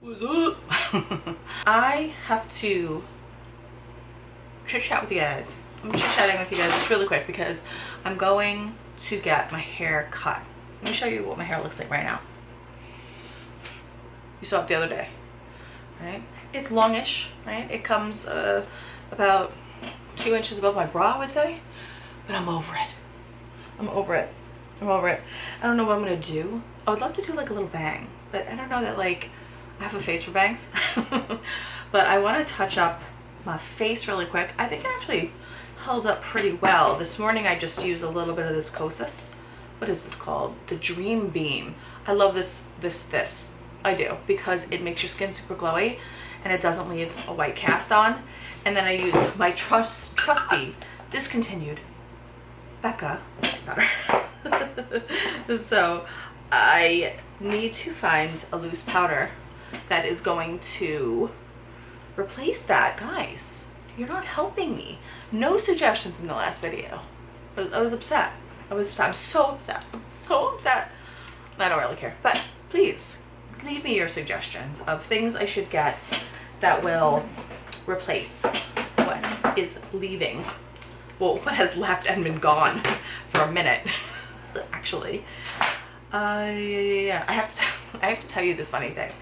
What's up? I have to chit chat with you guys. I'm chit chatting with you guys just really quick because I'm going to get my hair cut. Let me show you what my hair looks like right now. You saw it the other day, right? It's longish, right? It comes about 2 inches above my bra, I would say, but I'm over it. I'm over it. I'm over it. I don't know what I'm gonna do. I would love to do like a little bang, but I don't know that like I have a face for bangs. But I want to touch up my face really quick. I think it actually held up pretty well. This morning I just used a little bit of this Kosas. What is this called? The Dream Beam. I love this. I do, because it makes your skin super glowy and it doesn't leave a white cast on. And then I used my trusty discontinued Becca face powder. So I need to find a loose powder that is going to replace that. Guys, you're not helping me. No suggestions in the last video. I was upset. I'm so upset. I'm so upset. I don't really care, but please leave me your suggestions of things I should get that will replace what is leaving. Well, what has left and been gone for a minute, actually. Yeah, I have to tell you this funny thing.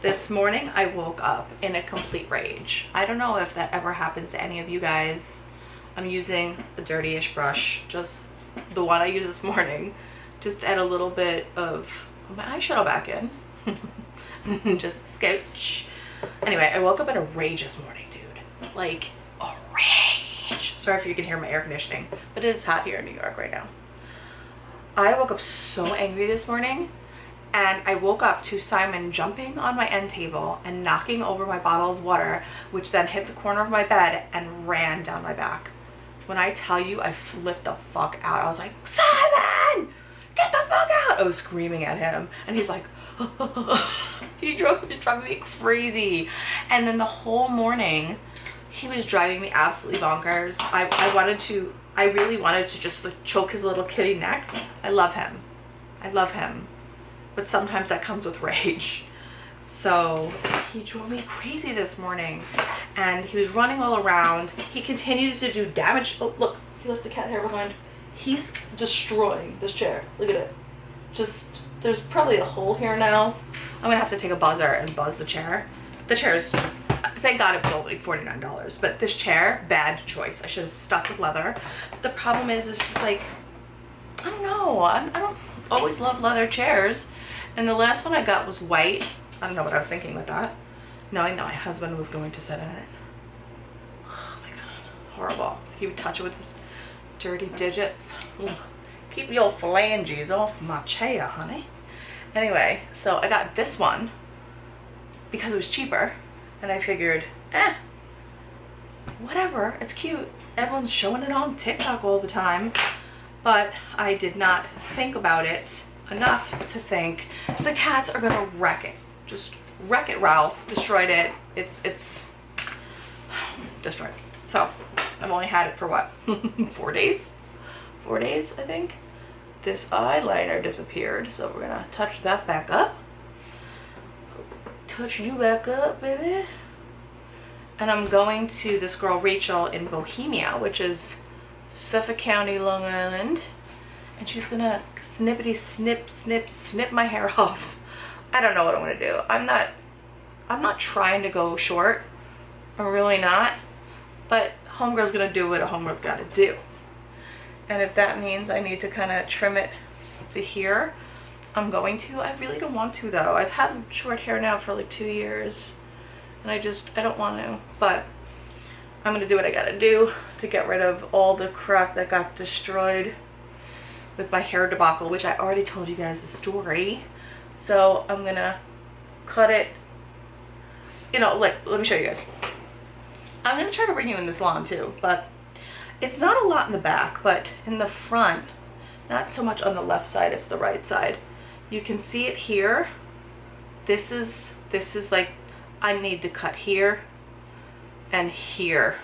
This morning I woke up in a complete rage. I don't know if that ever happens to any of you guys. I'm using a dirty-ish brush, just the one I used this morning. Just add a little bit of my eyeshadow back in. Just scotch. Anyway, I woke up in a rage this morning, dude. Like, a rage. Sorry if you can hear my air conditioning, but it is hot here in New York right now. I woke up so angry this morning, and I woke up to Simon jumping on my end table and knocking over my bottle of water, which then hit the corner of my bed and ran down my back. When I tell you, I flipped the fuck out. I was like, Simon, get the fuck out. I was screaming at him, and he's like, he's driving me crazy. And then the whole morning, he was driving me absolutely bonkers. I really wanted to just like choke his little kitty neck. I love him. But sometimes that comes with rage. So he drove me crazy this morning, and he was running all around. He continued to do damage. Oh, look, he left the cat hair behind. He's destroying this chair. Look at it. Just, there's probably a hole here now. I'm gonna have to take a buzzer and buzz the chair. The chair's, thank God it was only $49, but this chair, bad choice. I should have stuck with leather. The problem is, it's just like, I don't know. I don't always love leather chairs. And the last one I got was white. I don't know what I was thinking with that, knowing that my husband was going to sit in it. Oh my God, horrible. He would touch it with his dirty digits. Ugh. Keep your phalanges off my chair, honey. Anyway, so I got this one because it was cheaper, and I figured, whatever, it's cute. Everyone's showing it on TikTok all the time. But I did not think about it enough to think the cats are gonna wreck it. Just wreck it, Ralph. Destroyed it. It's destroyed. So I've only had it for what? 4 days? 4 days, I think. This eyeliner disappeared, so we're gonna touch that back up. Touch you back up, baby. And I'm going to this girl Rachel in Bohemia, which is Suffolk County, Long Island, and she's gonna snippety snip my hair off. I don't know what I'm gonna do. I'm not trying to go short. I'm really not. But homegirl's gonna do what a homegirl's gotta do. And if that means I need to kind of trim it to here, I'm going to. I really don't want to though. I've had short hair now for like 2 years, and I don't want to. But I'm gonna do what I gotta do to get rid of all the crap that got destroyed with my hair debacle, which I already told you guys the story. So I'm gonna cut it, you know, like, let me show you guys. I'm gonna try to bring you in the salon too, but it's not a lot in the back, but in the front, not so much on the left side, it's the right side. You can see it here. This is like, I need to cut here and here,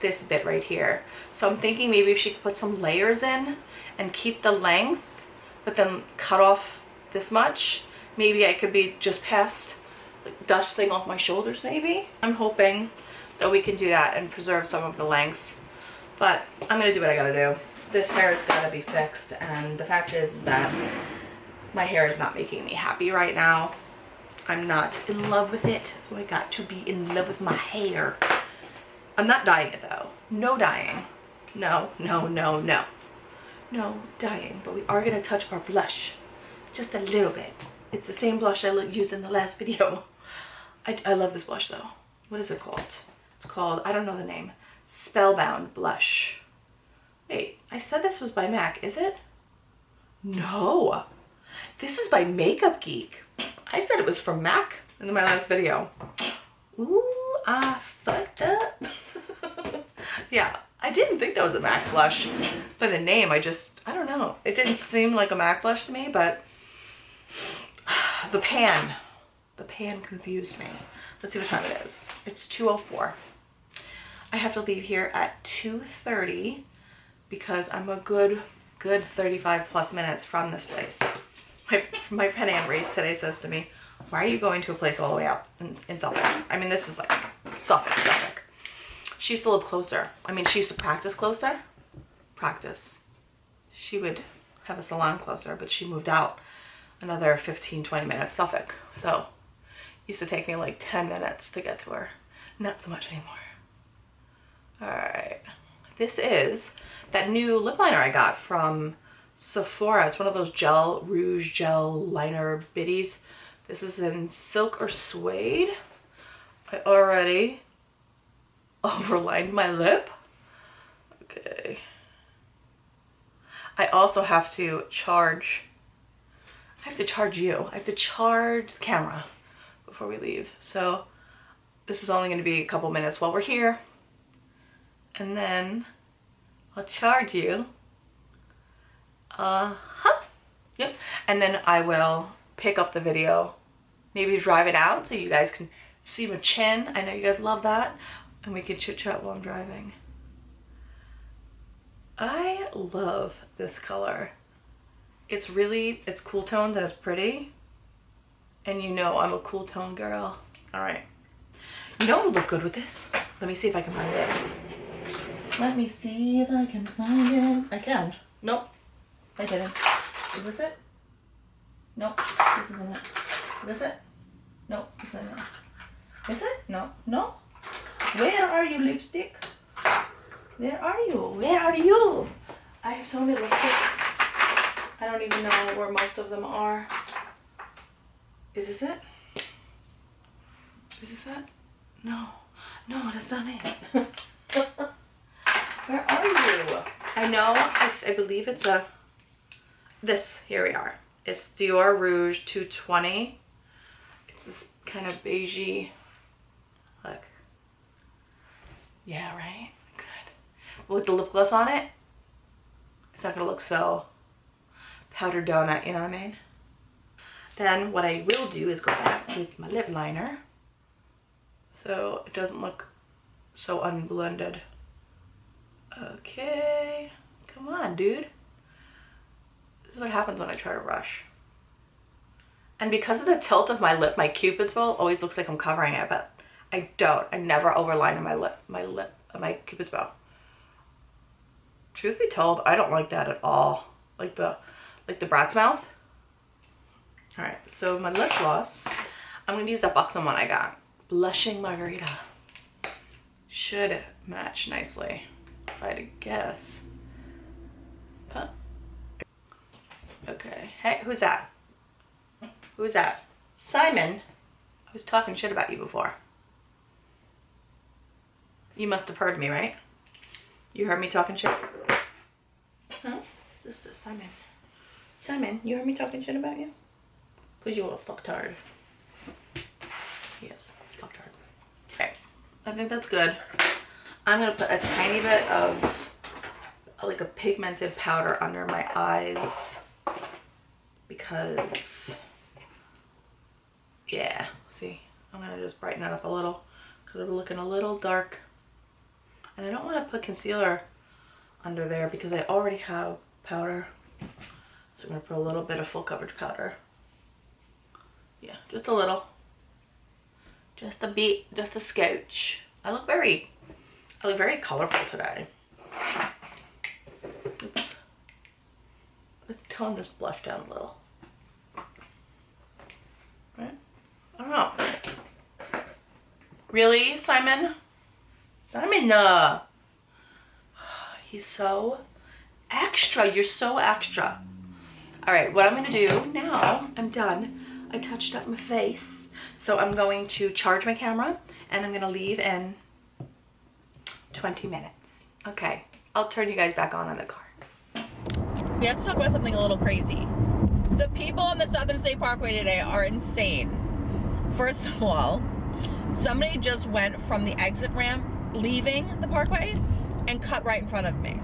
this bit right here. So I'm thinking maybe if she could put some layers in and keep the length, but then cut off this much, maybe I could be just past like dusting off my shoulders maybe. I'm hoping that we can do that and preserve some of the length, but I'm gonna do what I gotta do. This hair has gotta be fixed, and the fact is that my hair is not making me happy right now. I'm not in love with it, so I got to be in love with my hair. I'm not dyeing it though. No dyeing. No, no, no, no. No dyeing, but we are gonna touch our blush just a little bit. It's the same blush I used in the last video. I love this blush though. What is it called? It's called, I don't know the name, Spellbound Blush. Wait, I said this was by MAC, is it? No, this is by Makeup Geek. I said it was from MAC in my last video. Ooh, I fucked up. Yeah, I didn't think that was a MAC blush. By the name, I don't know. It didn't seem like a MAC blush to me, but the pan confused me. Let's see what time it is. It's 2:04. I have to leave here at 2:30 because I'm a good 35 plus minutes from this place. My friend Anne-Marie today says to me, why are you going to a place all the way out in Suffolk? I mean, this is like Suffolk. She used to live closer. I mean, she used to practice closer. She would have a salon closer, but she moved out another 15-20 minutes Suffolk. So it used to take me like 10 minutes to get to her. Not so much anymore. All right. This is that new lip liner I got from Sephora. It's one of those rouge gel liner biddies. This is in silk or suede. I already overlined my lip. Okay. I also have to charge. I have to charge you. I have to charge the camera before we leave. So this is only going to be a couple minutes while we're here. And then I'll charge you. Yep. And then I will pick up the video. Maybe drive it out so you guys can see my chin. I know you guys love that. And we can chit chat while I'm driving. I love this color. It's cool toned and it's pretty. And you know I'm a cool tone girl. All right. You know what would look good with this? Let me see if I can find it. Let me see if I can find it. I can. Nope. I didn't. Is this it? Nope. This isn't it. Is this it? Nope. This isn't it. Is it? No. No. Where are you, lipstick? Where are you? Where are you? I have so many lipsticks. I don't even know where most of them are. Is this it? Is this it? No. No, that's not it. Where are you? I know, I believe it's this, here we are. It's Dior Rouge 220. It's this kind of beigey, look. Yeah, right? Good. With the lip gloss on it, it's not gonna look so powdered donut, you know what I mean? Then what I will do is go back with my lip liner so it doesn't look so unblended. Okay, come on, dude. This is what happens when I try to rush. And because of the tilt of my lip, my cupid's bow always looks like I'm covering it, but I don't. I never overline my cupid's bow. Truth be told, I don't like that at all. Like the brat's mouth. All right, so my lip gloss, I'm gonna use that Buxom one I got. Blushing Margarita. Should match nicely, if I had to guess. Okay, hey, who's that? Who's that? Simon. I was talking shit about you before. You must have heard me, right? You heard me talking shit? Huh? This is Simon. Simon, you heard me talking shit about you? Because you're a fucktard. Yes, fucktard. Okay, I think that's good. I'm going to put a tiny bit of like a pigmented powder under my eyes. Because, yeah, see, I'm going to just brighten it up a little. Because we're looking a little dark. And I don't want to put concealer under there because I already have powder. So I'm going to put a little bit of full coverage powder. Yeah, just a little. Just a bit, just a scotch. I look very colorful today. Let's tone this blush down a little. Right? I don't know. Really, Simon? Simon, he's so extra. You're so extra. All right, what I'm gonna do now, I'm done. I touched up my face. So I'm going to charge my camera and I'm gonna leave in 20 minutes. Okay, I'll turn you guys back on the car. We have to talk about something a little crazy. The people on the Southern State Parkway today are insane. First of all, somebody just went from the exit ramp, leaving the parkway, and cut right in front of me.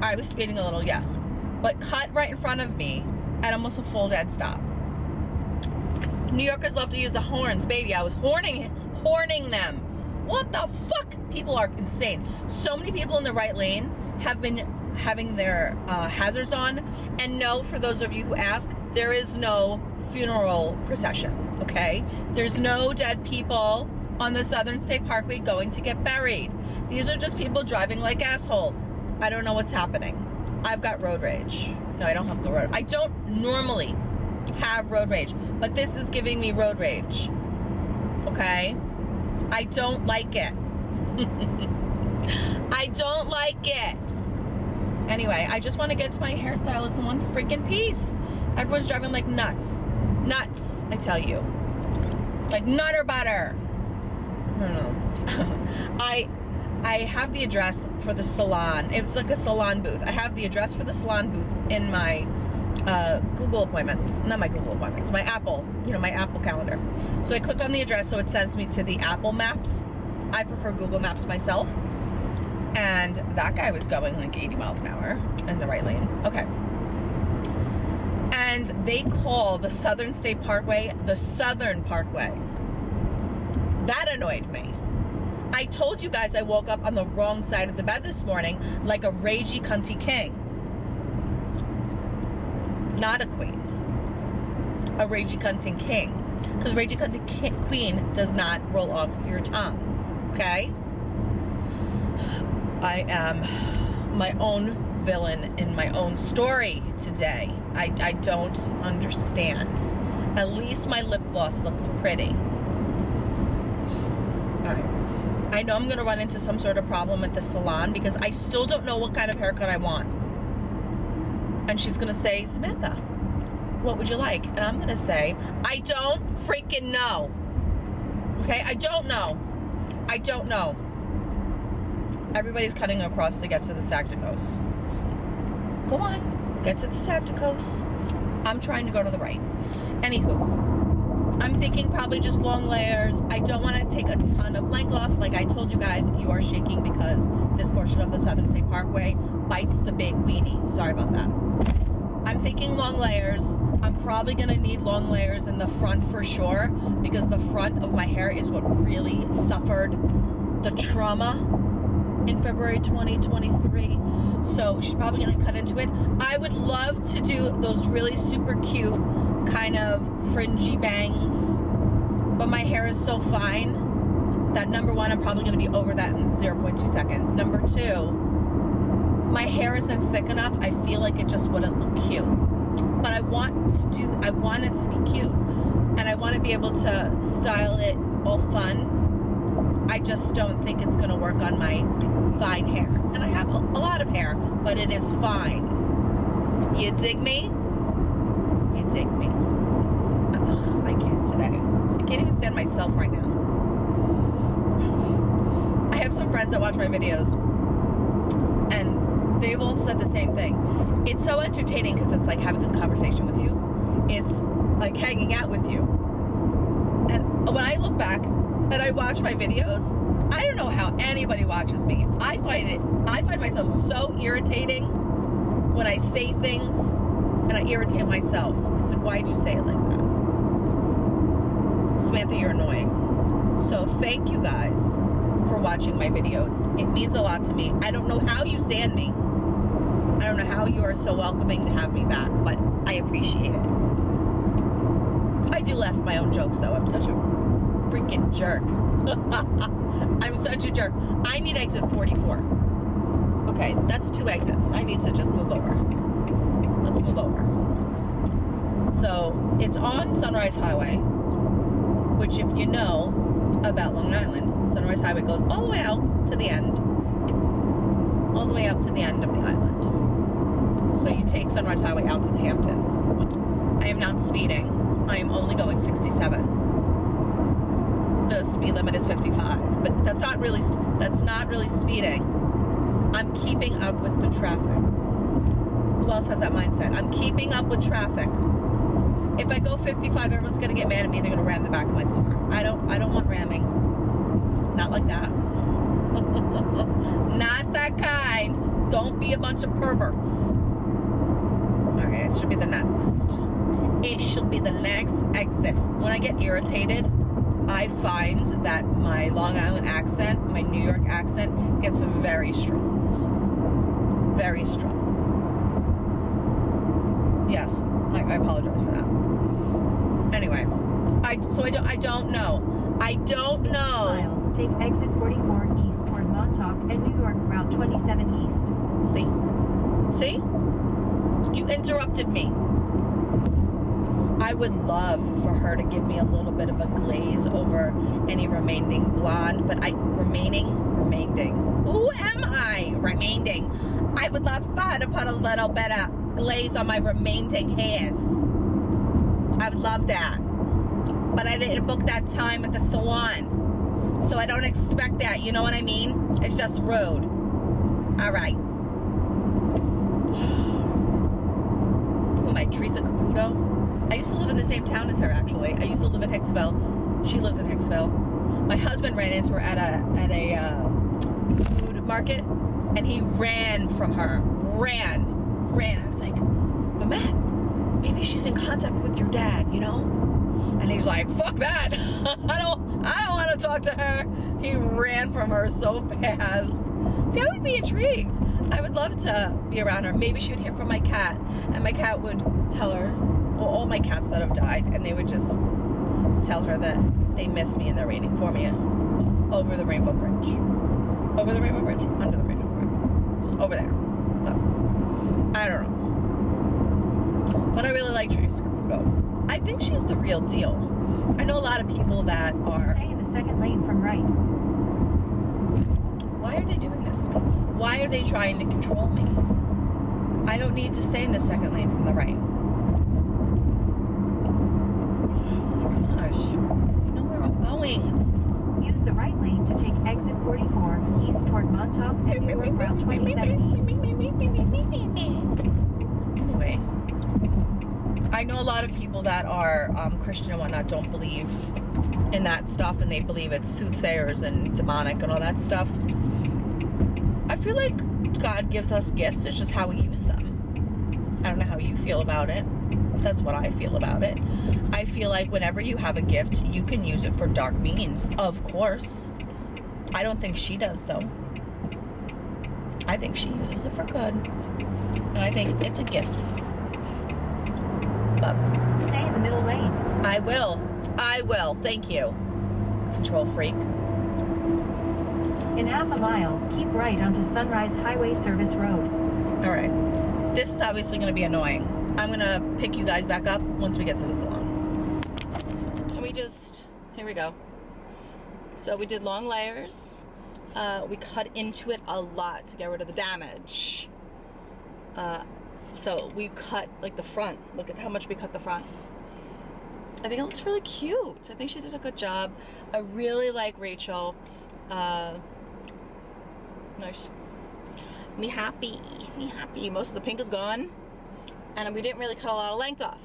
I was speeding a little, yes, but cut right in front of me at almost a full dead stop. New Yorkers love to use the horns, baby. I was horning them. What the fuck? People are insane. So many people in the right lane have been having their hazards on. And no, for those of you who ask, there is no funeral procession, okay? There's no dead people on the Southern State Parkway going to get buried. These are just people driving like assholes. I don't know what's happening. I've got road rage. No, I don't have road. I don't normally have road rage, but this is giving me road rage. Okay? I don't like it. I don't like it. Anyway, I just want to get to my hairstylist in one freaking piece. Everyone's driving like nuts. Nuts, I tell you. Like nutter butter. I don't know. I have the address for the salon. It was like a salon booth. I have the address for the salon booth in my Google appointments. Not my Google appointments. My Apple. My Apple calendar. So I click on the address so it sends me to the Apple Maps. I prefer Google Maps myself. And that guy was going like 80 miles an hour in the right lane. Okay. And they call the Southern State Parkway the Southern Parkway. That annoyed me. I told you guys I woke up on the wrong side of the bed this morning like a ragey cunty king. Not a queen. A ragey cunty king. Because ragey cunty queen does not roll off your tongue. Okay? I am my own villain in my own story today. I don't understand. At least my lip gloss looks pretty. Alright. I know I'm going to run into some sort of problem at the salon because I still don't know what kind of haircut I want. And she's going to say, Samantha, what would you like? And I'm going to say, I don't freaking know. Okay? I don't know. I don't know. Everybody's cutting across to get to the Sacticos. Go on. Get to the Sacticos. I'm trying to go to the right. Anywho, I'm thinking probably just long layers. I don't want to take a ton of length off. Like I told you guys, you are shaking because this portion of the Southern State Parkway bites the big weenie. Sorry about that. I'm thinking long layers. I'm probably going to need long layers in the front for sure because the front of my hair is what really suffered the trauma in February 2023. So she's probably going to cut into it. I would love to do those really super cute kind of fringy bangs, but my hair is so fine that number one, I'm probably going to be over that in 0.2 seconds. Number two, my hair isn't thick enough. I feel like it just wouldn't look cute. But I want it to be cute. And I want to be able to style it all fun. I just don't think it's going to work on my fine hair. And I have a lot of hair, but it is fine. You dig me? You dig me? Ugh, I can't today. I can't even stand myself right now. I have some friends that watch my videos. And they've all said the same thing. It's so entertaining because it's like having a conversation with you. It's like hanging out with you. And when I look back and I watch my videos, I don't know how anybody watches me. I find myself so irritating when I say things and I irritate myself. I said, why'd you say it like that? Samantha, you're annoying. So thank you guys for watching my videos. It means a lot to me. I don't know how you stand me. I don't know how you are so welcoming to have me back, but I appreciate it. I do laugh at my own jokes though. I'm such a freaking freaking jerk. I'm such a jerk. I need exit 44. Okay, that's 2 exits. I need to just move over. Let's move over. So it's on Sunrise Highway, which if you know about Long Island, Sunrise Highway goes all the way out to the end. All the way out to the end of the island. So you take Sunrise Highway out to the Hamptons. I am not speeding. I am only going 67. The speed limit is 55, but that's not really speeding. I'm keeping up with the traffic. Who else has that mindset? I'm keeping up with traffic. If I go 55, everyone's gonna get mad at me. They're gonna ram the back of my car. I don't want ramming. Not like that. Not that kind. Don't be a bunch of perverts. All right, it should be the next. It should be the next exit. When I get irritated, I find that my Long Island accent, my New York accent, gets very strong. Very strong. Yes, I apologize for that. Anyway, I don't know. I don't know. Miles, take exit 44 east toward Montauk and New York Route 27 east. See? See? You interrupted me. I would love for her to give me a little bit of a glaze over any remaining blonde, but remaining. Who am I? Remaining. I would love for her to put a little bit of glaze on my remaining hairs. I would love that. But I didn't book that time at the salon. So I don't expect that, you know what I mean? It's just rude. All right. Who am I, Teresa Caputo? I used to live in the same town as her, actually. I used to live in Hicksville. She lives in Hicksville. My husband ran into her at a food market, and he ran from her. Ran. I was like, but man, maybe she's in contact with your dad, you know? And he's like, fuck that. I don't want to talk to her. He ran from her so fast. See, I would be intrigued. I would love to be around her. Maybe she would hear from my cat, and my cat would tell her, well, all my cats that have died, and they would just tell her that they miss me and they're waiting for me over the Rainbow Bridge. Over the Rainbow Bridge? Under the Rainbow Bridge. Just over there. But I don't know. But I really like Teresa Caputo. I think she's the real deal. I know a lot of people that are... Stay in the second lane from right. Why are they doing this to me? Why are they trying to control me? I don't need to stay in the second lane from the right. Oh my gosh. You know where I'm going. Use the right lane to take exit 44 east toward Montauk and New York Route 27 east. Anyway, I know a lot of people that are Christian and whatnot don't believe in that stuff, and they believe it's soothsayers and demonic and all that stuff. I feel like God gives us gifts, it's just how we use them. I don't know how you feel about it. That's what I feel about it. I feel like whenever you have a gift, you can use it for dark means, of course. I don't think she does, though. I think she uses it for good. And I think it's a gift. But stay in the middle lane. I will. Thank you. Control freak. In half a mile, keep right onto Sunrise Highway Service Road. All right. This is obviously going to be annoying. I'm going to pick you guys back up once we get to the salon. Can we just... Here we go. So we did long layers. We cut into it a lot to get rid of the damage. So we cut like the front. Look at how much we cut the front. I think it looks really cute. I think she did a good job. I really like Rachel. Nice. Me happy. Most of the pink is gone, and we didn't really cut a lot of length off.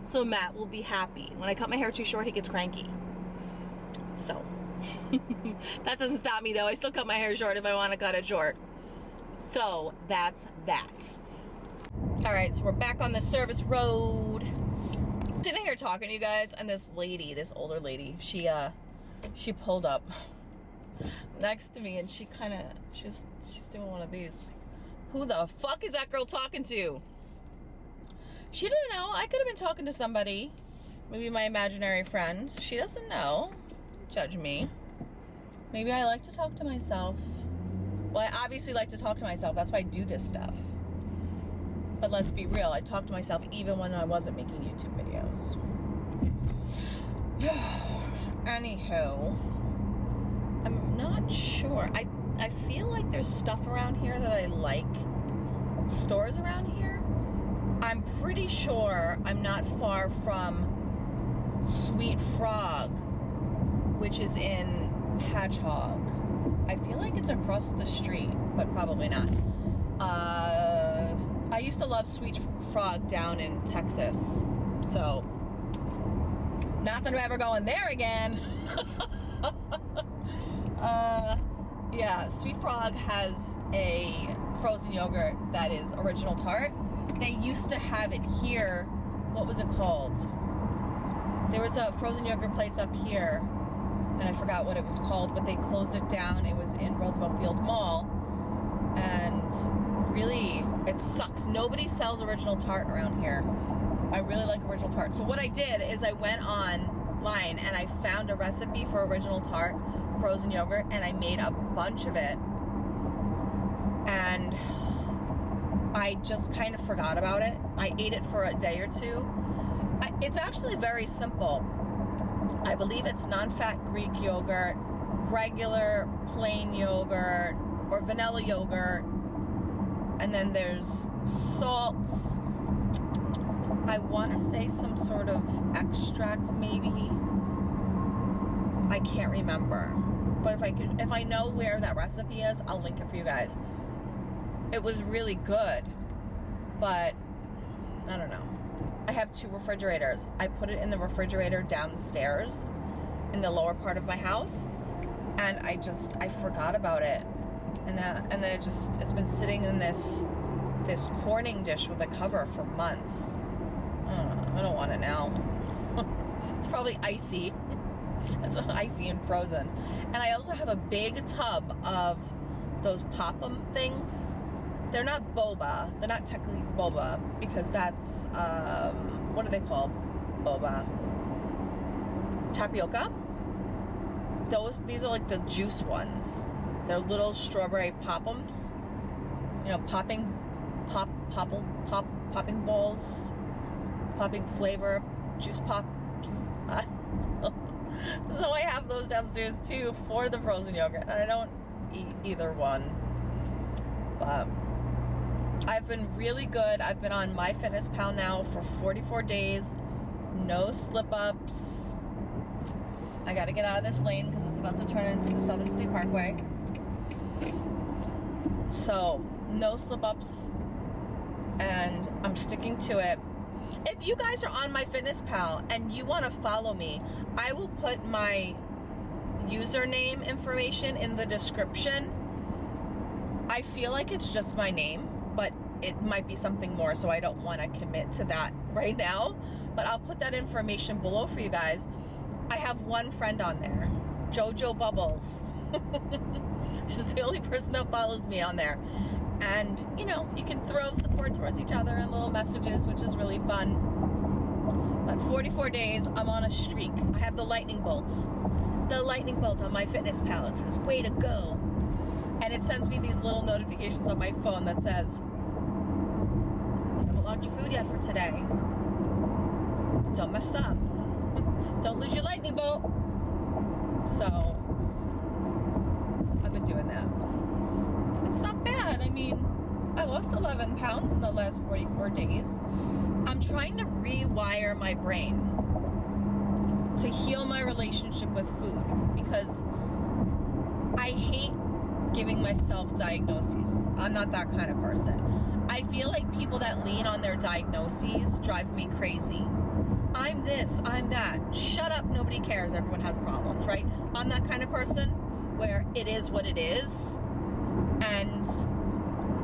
So Matt will be happy. When I cut my hair too short, he gets cranky. So that doesn't stop me though. I still cut my hair short if I want to cut it short. So that's that. All right, so we're back on the service road. Sitting here talking to you guys, and this older lady, she pulled up next to me, and she's doing one of these. Who the fuck is that girl talking to? She didn't know. I could have been talking to somebody, maybe my imaginary friend. She doesn't know. judge me. Maybe I like to talk to myself. Well, I obviously like to talk to myself. That's why I do this stuff. But let's be real. I talk to myself even when I wasn't making YouTube videos. Anywho, I'm not sure. I feel like there's stuff around here that I like. Stores around here. I'm pretty sure I'm not far from Sweet Frog, which is in Hedgehog. I feel like it's across the street, but probably not. I used to love Sweet Frog down in Texas, so not gonna ever go in there again. Yeah, Sweet Frog has a frozen yogurt that is original tart. They used to have it here. What was it called? There was a frozen yogurt place up here, and I forgot what it was called, but they closed it down. It was in Roosevelt Field Mall, and really, it sucks. Nobody sells original tart around here. I really like original tart. So what I did is I went online and I found a recipe for original tart frozen yogurt, and I made a bunch of it, and I just kind of forgot about it. I ate it for a day or two. It's actually very simple. I believe it's non-fat Greek yogurt, regular plain yogurt, or vanilla yogurt, and then there's salt. I want to say some sort of extract, maybe. I can't remember, but if I know where that recipe is, I'll link it for you guys. It was really good, but I don't know. I have 2 refrigerators. I put it in the refrigerator downstairs in the lower part of my house, and I forgot about it, and then it's been sitting in this Corning dish with a cover for months. I don't want it now. It's probably icy. It's icy and frozen. And I also have a big tub of those pop-em things. They're not boba. They're not technically boba, because that's, what are they called? Boba. Tapioca? These are like the juice ones. They're little strawberry pop-ems. You know, popping balls. Popping flavor, juice pops. So I have those downstairs too for the frozen yogurt, and I don't eat either one. But I've been really good. I've been on MyFitnessPal now for 44 days. No slip-ups. I gotta get out of this lane because it's about to turn into the Southern State Parkway. So, no slip-ups. And I'm sticking to it. If you guys are on MyFitnessPal and you want to follow me, I will put my username information in the description. I feel like it's just my name, but it might be something more, so I don't want to commit to that right now. But I'll put that information below for you guys. I have one friend on there, Jojo Bubbles. She's the only person that follows me on there. And, you know, you can throw support towards each other and little messages, which is really fun. But 44 days, I'm on a streak. I have the lightning bolt. The lightning bolt on MyFitnessPal. It says, way to go. And it sends me these little notifications on my phone that says, you haven't logged your food yet for today. Don't mess up. Don't lose your lightning bolt. So, I've been doing that. It's not bad. I mean, I lost 11 pounds in the last 44 days. I'm trying to rewire my brain to heal my relationship with food, because I hate giving myself diagnoses. I'm not that kind of person. I feel like people that lean on their diagnoses drive me crazy. I'm this, I'm that. Shut up, nobody cares. Everyone has problems, right? I'm that kind of person where it is what it is. And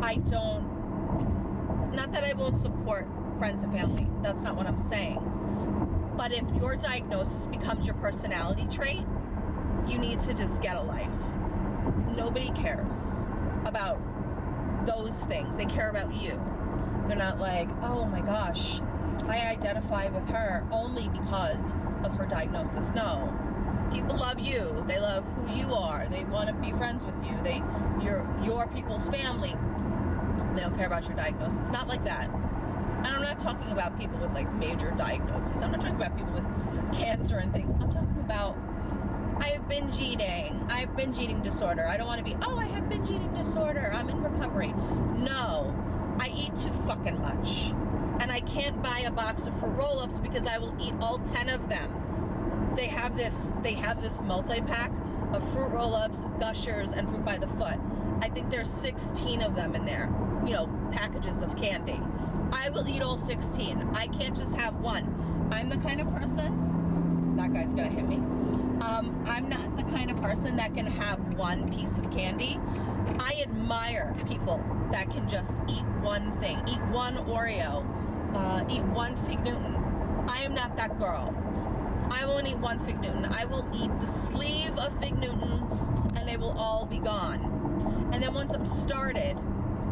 I don't, not that I won't support friends and family. That's not what I'm saying. But if your diagnosis becomes your personality trait, you need to just get a life. Nobody cares about those things. They care about you. They're not like, oh my gosh, I identify with her only because of her diagnosis. No. People love you. They love who you are. They want to be friends with you. You're people's family. They don't care about your diagnosis. Not like that. And I'm not talking about people with like major diagnoses. I'm not talking about people with cancer and things. I'm talking about, I have binge eating. I have binge eating disorder. I don't want to be, oh, I have binge eating disorder. I'm in recovery. No, I eat too fucking much. And I can't buy a box of fruit roll-ups because I will eat all 10 of them. They have this multi-pack of fruit roll-ups, Gushers, and Fruit by the Foot. I think there's 16 of them in there. You know, packages of candy. I will eat all 16. I can't just have one. I'm the kind of person, that guy's gonna hit me. I'm not the kind of person that can have one piece of candy. I admire people that can just eat one thing, eat one Oreo, eat one Fig Newton. I am not that girl. I won't eat one Fig Newton. I will eat the sleeve of Fig Newtons and they will all be gone. And then once I'm started,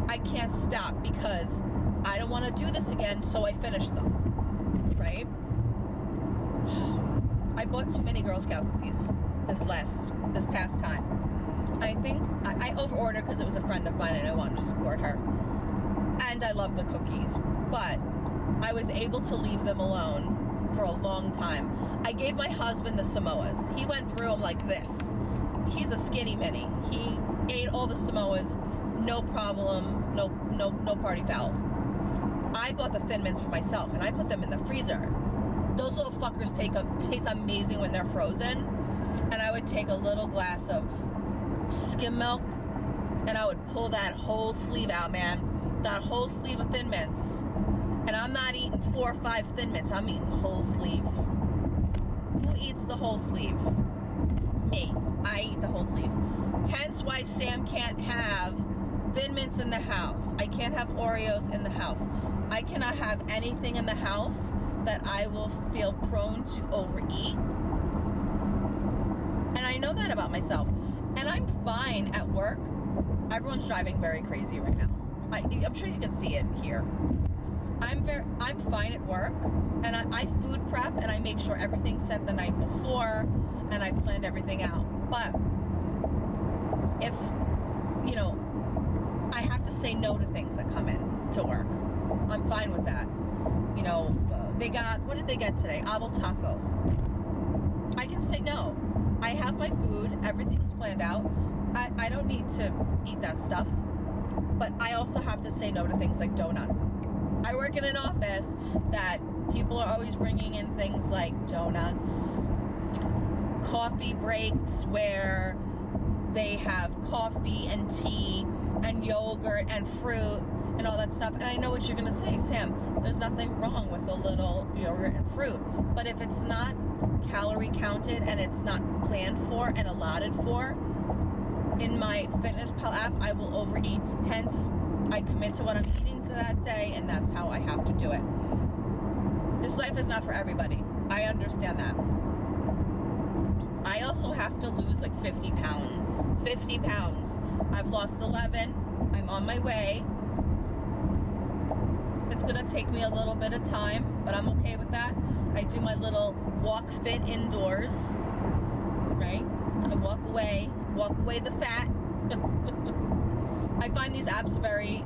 I can't stop because I don't want to do this again, so I finish them, right? I bought too many Girl Scout cookies this past time. I think I over-ordered because it was a friend of mine and I wanted to support her. And I love the cookies, but I was able to leave them alone for a long time. I gave my husband the Samoas. He went through them like this. He's a skinny mini. He ate all the Samoas, no problem, no party fouls. I bought the Thin Mints for myself and I put them in the freezer. Those little fuckers taste amazing when they're frozen. And I would take a little glass of skim milk and I would pull that whole sleeve out, man. That whole sleeve of Thin Mints. And I'm not eating 4 or 5 Thin Mints. I'm eating the whole sleeve. Who eats the whole sleeve? Me. I eat the whole sleeve. Hence why Sam can't have Thin Mints in the house. I can't have Oreos in the house. I cannot have anything in the house that I will feel prone to overeat. And I know that about myself. And I'm fine at work. Everyone's driving very crazy right now. I'm sure you can see it here. I'm fine at work, and I food prep and I make sure everything's set the night before and I've planned everything out. But if, you know, I have to say no to things that come in to work, I'm fine with that. You know, what did they get today? Avo taco. I can say no. I have my food, everything is planned out. I don't need to eat that stuff. But I also have to say no to things like donuts. I work in an office that people are always bringing in things like donuts, coffee breaks where they have coffee and tea and yogurt and fruit and all that stuff. And I know what you're going to say, Sam, there's nothing wrong with a little yogurt and fruit. But if it's not calorie counted and it's not planned for and allotted for, in my FitnessPal app, I will overeat. Hence, I commit to what I'm eating to that day, and that's how I have to do it. This life is not for everybody. I understand that. I also have to lose like 50 pounds. 50 pounds. I've lost 11. I'm on my way. It's gonna take me a little bit of time, but I'm okay with that. I do my little walk fit indoors, right? I walk away the fat. I find these apps very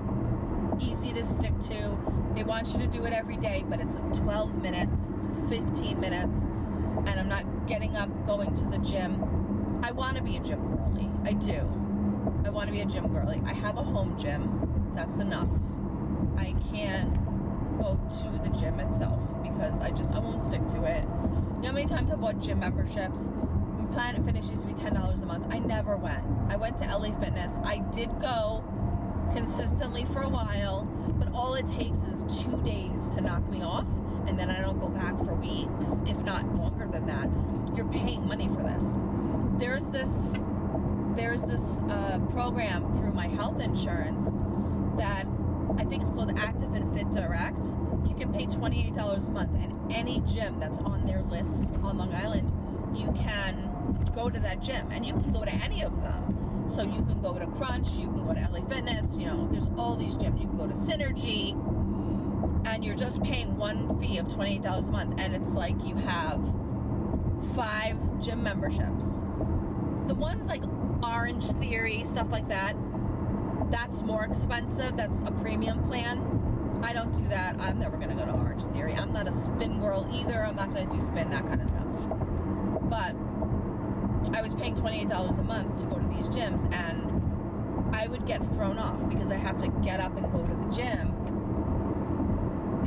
easy to stick to. They want you to do it every day, but it's like 12 minutes, 15 minutes, and I'm not getting up, going to the gym. I want to be a gym girly. I do. I want to be a gym girly. I have a home gym. That's enough. I can't go to the gym itself because I won't stick to it. You know how many times I bought gym memberships? Planet Fitness used to be $10 a month. I never went. I went to LA Fitness. I did go consistently for a while, but all it takes is 2 days to knock me off, and then I don't go back for weeks, if not longer than that. You're paying money for this. There's this program through my health insurance that I think it's called Active and Fit Direct. You can pay $28 a month, and any gym that's on their list on Long Island, you can go to that gym, and you can go to any of them. So you can go to Crunch, you can go to LA Fitness, you know, there's all these gyms. You can go to Synergy, and you're just paying one fee of $28 a month, and it's like you have 5 gym memberships. The ones like Orange Theory, stuff like that, that's more expensive. That's a premium plan. I don't do that. I'm never going to go to Orange Theory. I'm not a spin girl either. I'm not going to do spin, that kind of stuff. But I was paying $28 a month to go to these gyms, and I would get thrown off because I have to get up and go to the gym.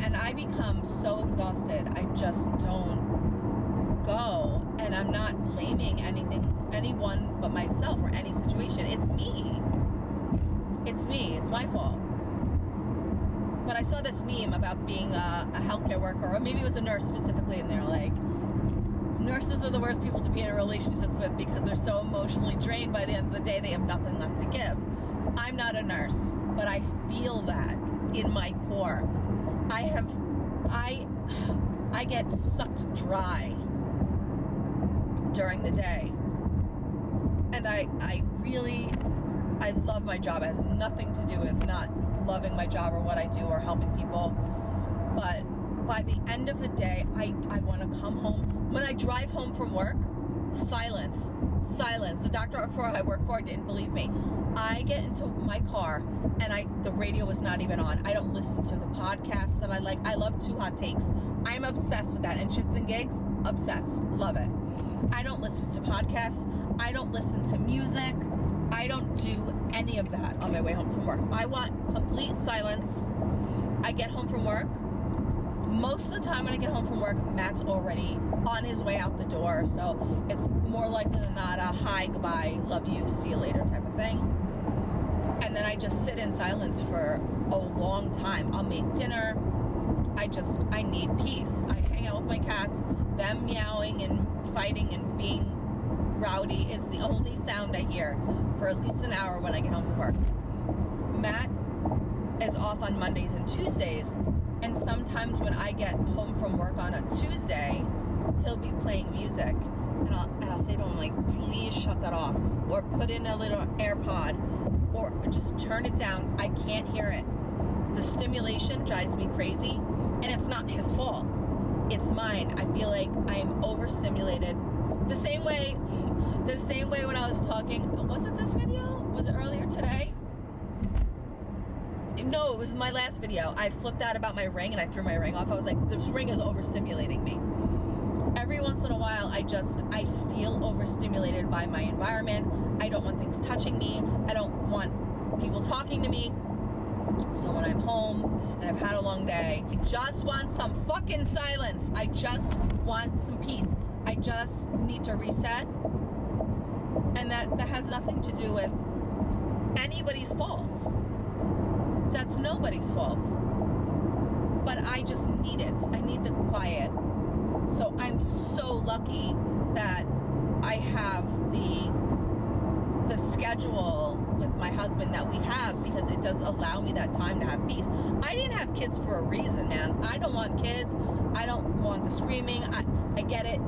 And I become so exhausted, I just don't go. And I'm not blaming anyone but myself or any situation. It's me. It's me. It's my fault. But I saw this meme about being a healthcare worker, or maybe it was a nurse specifically, and they're like, nurses are the worst people to be in relationships with because they're so emotionally drained. By the end of the day, they have nothing left to give. I'm not a nurse, but I feel that in my core. I get sucked dry during the day. And I love my job. It has nothing to do with not loving my job or what I do or helping people. But by the end of the day, I want to come home. When I drive home from work, silence. The doctor I work for didn't believe me. I get into my car and the radio is not even on. I don't listen to the podcasts that I like. I love Too Hot Takes. I'm obsessed with that. And Shits and Gigs, obsessed. Love it. I don't listen to podcasts. I don't listen to music. I don't do any of that on my way home from work. I want complete silence. I get home from work. Most of the time when I get home from work, Matt's already on his way out the door. So it's more likely than not a hi, goodbye, love you, see you later type of thing. And then I just sit in silence for a long time. I'll make dinner. I need peace. I hang out with my cats. Them meowing and fighting and being rowdy is the only sound I hear for at least an hour when I get home from work. Matt is off on Mondays and Tuesdays, and sometimes when I get home from work on a Tuesday, he'll be playing music, and I'll say to him, like, please shut that off, or put in a little AirPod, or just turn it down. I can't hear it. The stimulation drives me crazy, and it's not his fault. It's mine. I feel like I am overstimulated. The same way when I was talking, was it this video? Was it earlier today? No, it was my last video. I flipped out about my ring and I threw my ring off. I was like, this ring is overstimulating me. Every once in a while, I feel overstimulated by my environment. I don't want things touching me. I don't want people talking to me. So when I'm home and I've had a long day, I just want some fucking silence. I just want some peace. I just need to reset. And that has nothing to do with anybody's faults. That's nobody's fault. But I just need it. I need the quiet. So I'm so lucky that I have the schedule with my husband that we have, because it does allow me that time to have peace. I didn't have kids for a reason, man. I don't want kids. I don't want the screaming. I get it.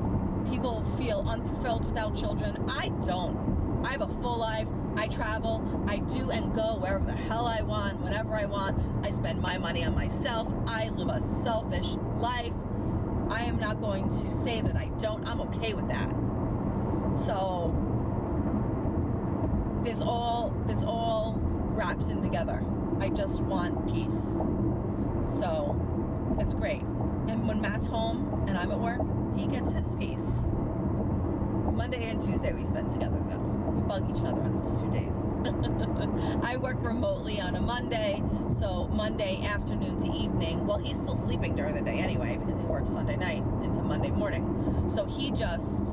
People feel unfulfilled without children. I don't. I have a full life. I travel. I do and go wherever the hell I want, whenever I want. I spend my money on myself. I live a selfish life. I am not going to say that I don't. I'm okay with that. So this all wraps in together. I just want peace. So it's great. And when Matt's home and I'm at work, he gets his peace. Monday and Tuesday we spend together though. We bug each other on those 2 days. I work remotely on a Monday, so Monday afternoon to evening, well, he's still sleeping during the day anyway because he works Sunday night into Monday morning. So he just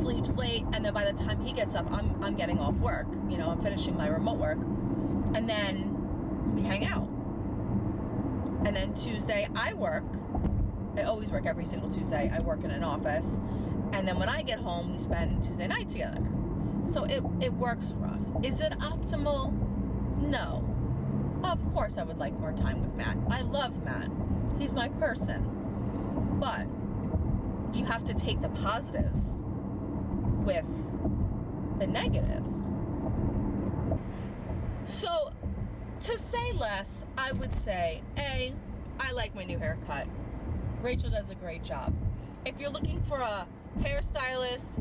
sleeps late, and then by the time he gets up, I'm getting off work. You know, I'm finishing my remote work, and then we hang out. And then Tuesday I work. I always work every single Tuesday. I work in an office. And then when I get home, we spend Tuesday night together. So it works for us. Is it optimal? No. Of course I would like more time with Matt. I love Matt. He's my person. But you have to take the positives with the negatives. So to say less, I would say, I like my new haircut. Rachel does a great job. If you're looking for a hairstylist,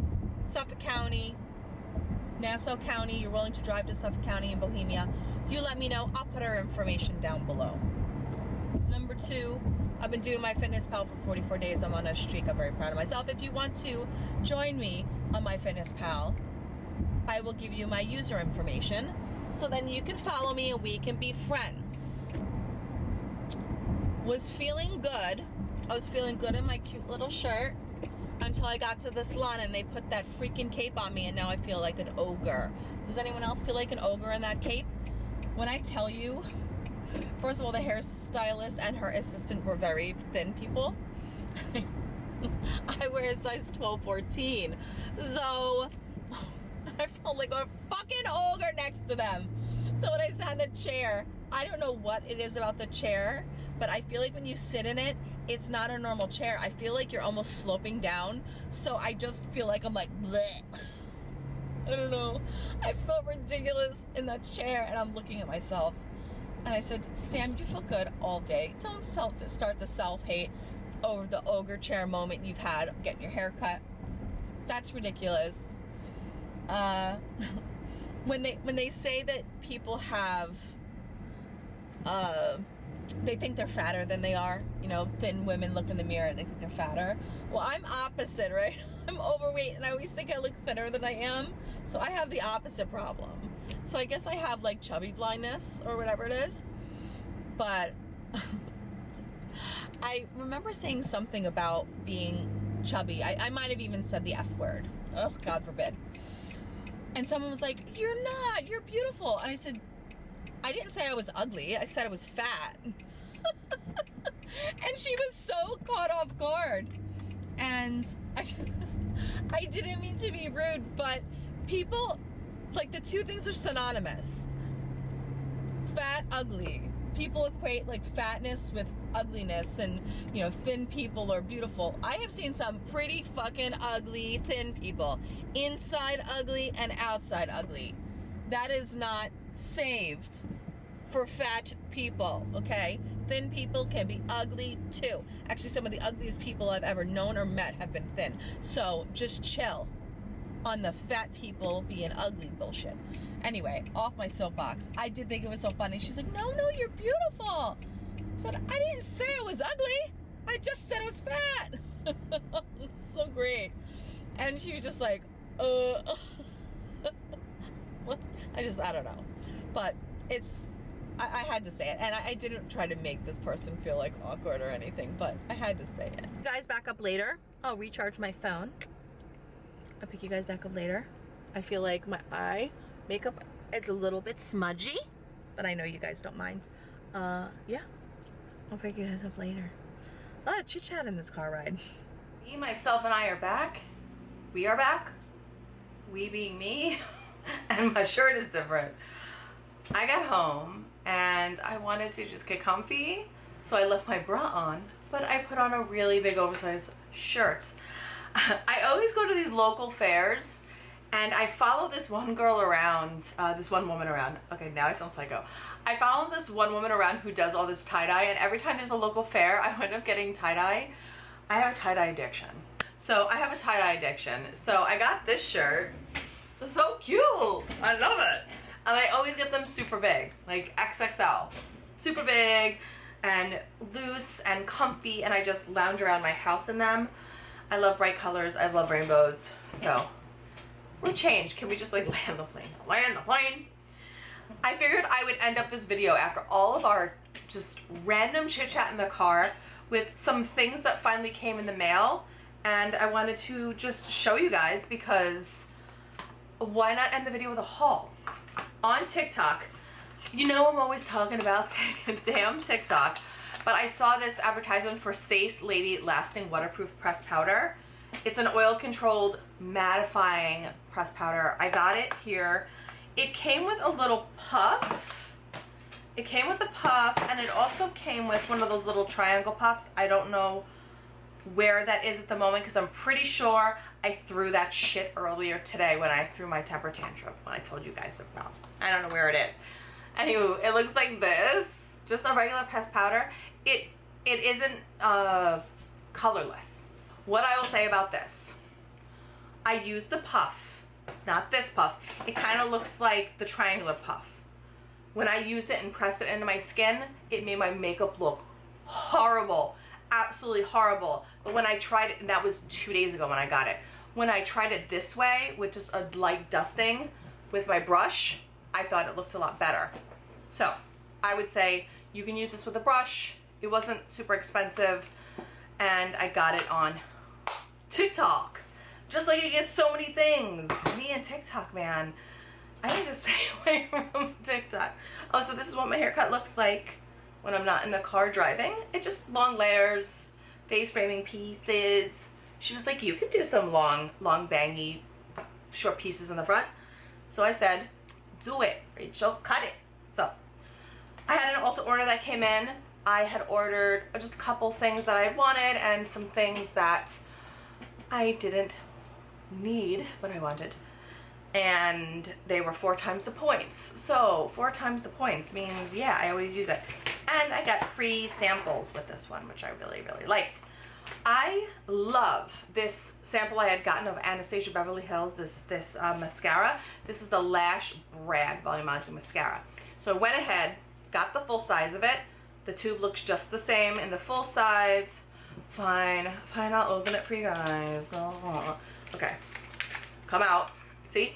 Suffolk County, Nassau County, you're willing to drive to Suffolk County in Bohemia, you let me know. I'll put her information down below. Number 2, I've been doing my Fitness Pal for 44 days. I'm on a streak. I'm very proud of myself. If you want to join me on my Fitness Pal, I will give you my user information so then you can follow me and we can be friends. Was feeling good. I was feeling good in my cute little shirt until I got to the salon and they put that freaking cape on me and now I feel like an ogre. Does anyone else feel like an ogre in that cape? When I tell you, first of all, the hairstylist and her assistant were very thin people. I wear a size 12, 14. So I felt like a fucking ogre next to them. So when I sat in the chair, I don't know what it is about the chair, but I feel like when you sit in it, it's not a normal chair. I feel like you're almost sloping down. So I just feel like I'm like, bleh. I don't know. I felt ridiculous in that chair and I'm looking at myself. And I said, Sam, you feel good all day. Don't start the self-hate over the ogre chair moment you've had getting your hair cut. That's ridiculous. When they say that people have, they think they're fatter than they are, you know, thin women look in the mirror and they think they're fatter. Well, I'm opposite, right? I'm overweight and I always think I look thinner than I am. So I have the opposite problem. So I guess I have like chubby blindness or whatever it is. But I remember saying something about being chubby. I might have even said the F word. Oh, God forbid. And someone was like, you're not, you're beautiful. And I said, I didn't say I was ugly. I said I was fat. And she was so caught off guard. And I didn't mean to be rude, but people, like the two things are synonymous. Fat, ugly. People equate like fatness with ugliness and, you know, thin people are beautiful. I have seen some pretty fucking ugly thin people. Inside ugly and outside ugly. That is not saved for fat people, okay? Thin people can be ugly too. Actually, some of the ugliest people I've ever known or met have been thin. So just chill on the fat people being ugly bullshit. Anyway, off my soapbox. I did think it was so funny. She's like, no, you're beautiful. I said, I didn't say I was ugly. I just said I was fat. So great. And she was just like, I don't know. But I had to say it. And I didn't try to make this person feel like awkward or anything, but I had to say it. You guys back up later. I'll recharge my phone. I'll pick you guys back up later. I feel like my eye makeup is a little bit smudgy, but I know you guys don't mind. Yeah, I'll pick you guys up later. A lot of chit chat in this car ride. Me, myself, and I are back. We are back. We being me, and my shirt is different. I got home and I wanted to just get comfy, so I left my bra on, but I put on a really big oversized shirt. I always go to these local fairs and I follow this one girl around, this one woman around. Okay, now I sound psycho. I follow this one woman around who does all this tie-dye, and every time there's a local fair, I end up getting tie-dye. I have a tie-dye addiction. So I got this shirt. It's so cute. I love it. And I always get them super big, like XXL. Super big and loose and comfy, and I just lounge around my house in them. I love bright colors. I love rainbows. So we're changed. Can we just like land the plane? Land the plane. I figured I would end up this video after all of our just random chit chat in the car with some things that finally came in the mail. And I wanted to just show you guys, because why not end the video with a haul? On TikTok, you know I'm always talking about damn TikTok. But I saw this advertisement for Sace Lady Lasting Waterproof Pressed Powder. It's an oil-controlled mattifying pressed powder. I got it here. It came with a little puff. It came with a puff, and it also came with one of those little triangle puffs. I don't know where that is at the moment, because I'm pretty sure I threw that shit earlier today when I threw my temper tantrum, when I told you guys about. I don't know where it is. Anywho, it looks like this. Just a regular pressed powder. It isn't colorless. What I will say about this, I use the puff, not this puff. It kind of looks like the triangular puff. When I use it and press it into my skin, it made my makeup look horrible, absolutely horrible. But when I tried it, and that was 2 days ago when I got it, when I tried it this way with just a light dusting with my brush, I thought it looked a lot better. So I would say you can use this with a brush. It wasn't super expensive, and I got it on TikTok. Just like you get so many things. Me and TikTok, man. I need to stay away from TikTok. Oh, so this is what my haircut looks like when I'm not in the car driving. It's just long layers, face framing pieces. She was like, you could do some long, bangy, short pieces in the front. So I said, do it, Rachel, cut it. So I had an Ulta order that came in. I had ordered just a couple things that I wanted and some things that I didn't need, but I wanted. And they were 4 times the points. So 4 times the points means, yeah, I always use it. And I got free samples with this one, which I really, really liked. I love this sample I had gotten of Anastasia Beverly Hills, this mascara. This is the Lash Brag Volumizing Mascara. So I went ahead, got the full size of it. The tube looks just the same in the full size. Fine, I'll open it for you guys. Okay, come out. See?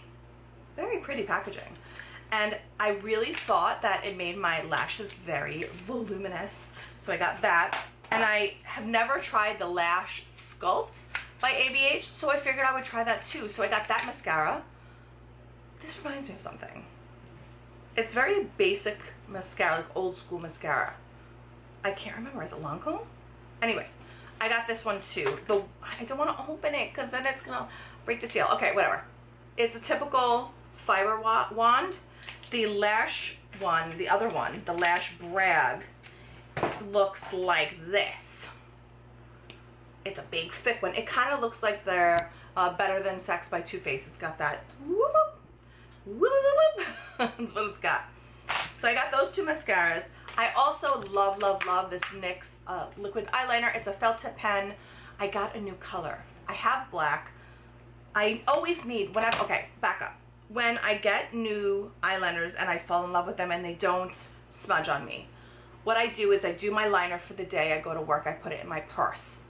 Very pretty packaging. And I really thought that it made my lashes very voluminous. So I got that. And I have never tried the Lash Sculpt by ABH, so I figured I would try that too. So I got that mascara. This reminds me of something. It's very basic mascara, like old school mascara. I can't remember, is it Lancome? Anyway, I got this one too. I don't want to open it because then it's gonna break the seal. Okay, whatever. It's a typical fiber wand. The Lash one, the other one, the Lash Brag, looks like this. It's a big thick one. It kind of looks like their Better Than Sex by Too Faced. It's got that whoop, whoop, whoop. That's what it's got. So I got those 2 mascaras. I also love this NYX liquid eyeliner. It's a felt tip pen. I got a new color. I have black. I always need, okay, back up. When I get new eyeliners and I fall in love with them and they don't smudge on me, what I do is I do my liner for the day. I go to work, I put it in my purse.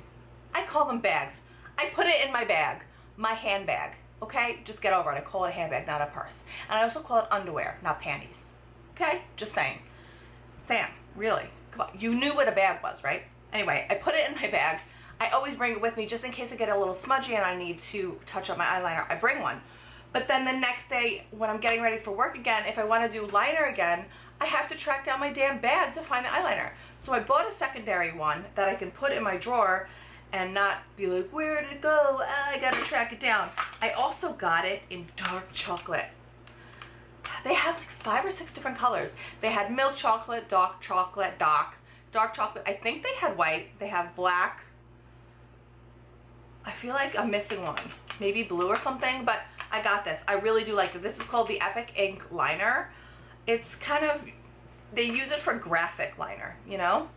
I call them bags. I put it in my bag, my handbag, okay? Just get over it. I call it a handbag, not a purse. And I also call it underwear, not panties, okay? Just saying. Sam, really? Come on. You knew what a bag was, right? Anyway, I put it in my bag. I always bring it with me just in case I get a little smudgy and I need to touch up my eyeliner. I bring one. But then the next day when I'm getting ready for work again, if I want to do liner again, I have to track down my damn bag to find the eyeliner. So I bought a secondary one that I can put in my drawer and not be like, where did it go? I gotta track it down. I also got it in dark chocolate. They have like 5 or 6 different colors. They had milk chocolate, dark chocolate, dark chocolate. I think they had white. They have black. I feel like I'm missing one. Maybe blue or something, but I got this. I really do like it. This is called the Epic Ink Liner. It's kind of, they use it for graphic liner, you know?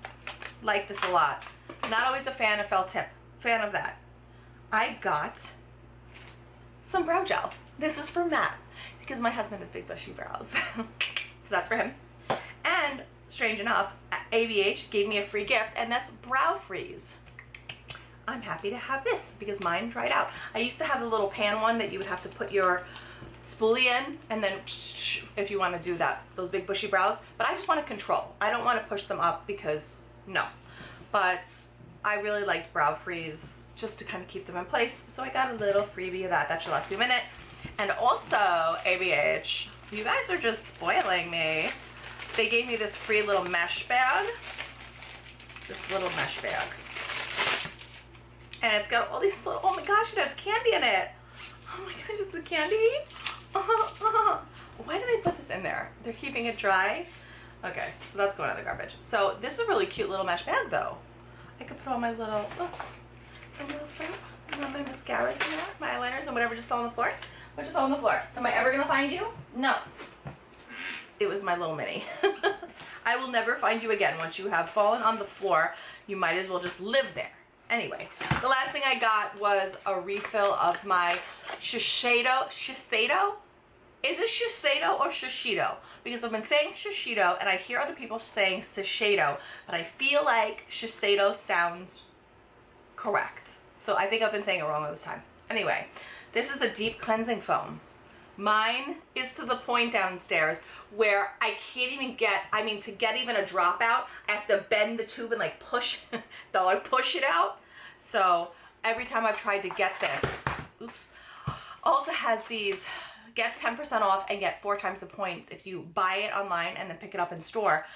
Like this a lot. Not always a fan of felt tip. Fan of that. I got some brow gel. This is for Matt because my husband has big bushy brows. So that's for him. And strange enough, ABH gave me a free gift, and that's Brow Freeze. I'm happy to have this because mine dried out. I used to have the little pan one that you would have to put your spoolie in and then if you want to do that, those big bushy brows. But I just want to control. I don't want to push them up because no. But I really liked Brow Freeze just to kind of keep them in place. So I got a little freebie of that. That should last me a minute. And also, ABH, you guys are just spoiling me. They gave me this free little mesh bag. This little mesh bag. And it's got all these little, oh my gosh, it has candy in it. Oh my gosh, is it candy? Why do they put this in there? They're keeping it dry? Okay, so that's going in the garbage. So this is a really cute little mesh bag though. I could put all my little, my mascaras in there, my eyeliners and whatever just fell on the floor. What just fell on the floor? Am I ever gonna find you? No. It was my little mini. I will never find you again. Once you have fallen on the floor, you might as well just live there. Anyway, the last thing I got was a refill of my Shiseido. Is it Shiseido or Shiseido? Because I've been saying Shiseido and I hear other people saying Shiseido, but I feel like Shiseido sounds correct. So I think I've been saying it wrong all this time. Anyway, this is the deep cleansing foam. Mine is to the point downstairs where I can't even get, I mean, to get even a drop out, I have to bend the tube and like push, push it out. So every time I've tried to get this, oops, Ulta has these, get 10% off and get 4 times the points if you buy it online and then pick it up in store.